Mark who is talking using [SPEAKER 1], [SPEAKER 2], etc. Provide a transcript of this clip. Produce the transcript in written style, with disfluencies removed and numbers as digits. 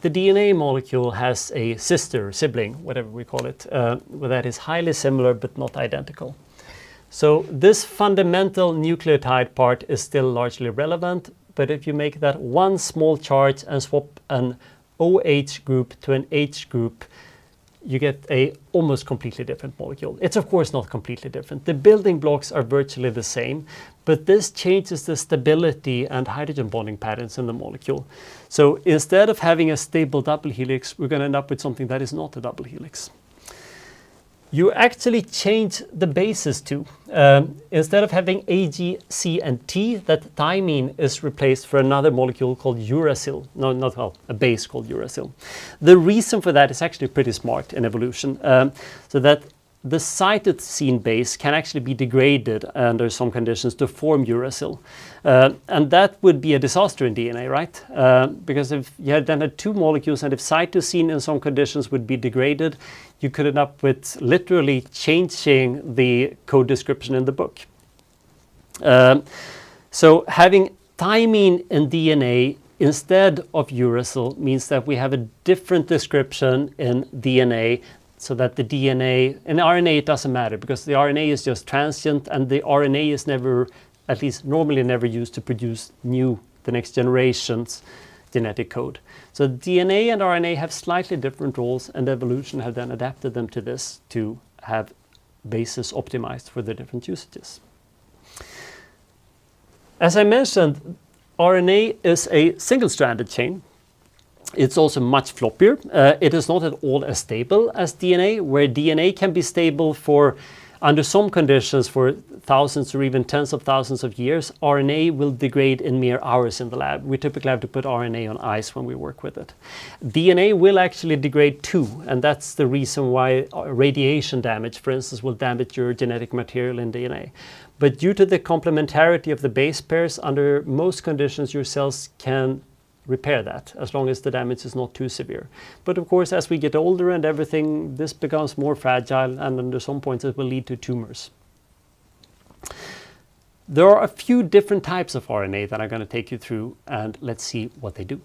[SPEAKER 1] the DNA molecule has a sister, sibling, whatever we call it, that is highly similar but not identical. So this fundamental nucleotide part is still largely relevant, but if you make that one small charge and swap an OH group to an H group, you get a almost completely different molecule. It's of course not completely different. The building blocks are virtually the same, but this changes the stability and hydrogen bonding patterns in the molecule. So instead of having a stable double helix, we're going to end up with something that is not a double helix. You actually change the bases too. Instead of having A, G, C, and T, that thymine is replaced for another molecule called uracil. No, not well, a base called uracil. The reason for that is actually pretty smart in evolution, so that the cytosine base can actually be degraded under some conditions to form uracil. And that would be a disaster in DNA, right? Because if you had then had two molecules and if cytosine in some conditions would be degraded, you could end up with literally changing the code description in the book. So having thymine in DNA instead of uracil means that we have a different description in DNA, so that the DNA, in RNA it doesn't matter because the RNA is just transient and the RNA is never, at least normally never used to produce the next generation's genetic code. So DNA and RNA have slightly different roles and evolution have then adapted them to this to have bases optimized for the different usages. As I mentioned, RNA is a single-stranded chain. It's also much floppier. It is not at all as stable as DNA, where DNA can be stable for, under some conditions, for thousands or even tens of thousands of years. RNA will degrade in mere hours in the lab. We typically have to put RNA on ice when we work with it. DNA will actually degrade too, and that's the reason why radiation damage, for instance, will damage your genetic material in DNA. But due to the complementarity of the base pairs, under most conditions your cells can repair that, as long as the damage is not too severe. But of course, as we get older and everything, this becomes more fragile, and under some points it will lead to tumors. There are a few different types of RNA that I'm going to take you through, and let's see what they do.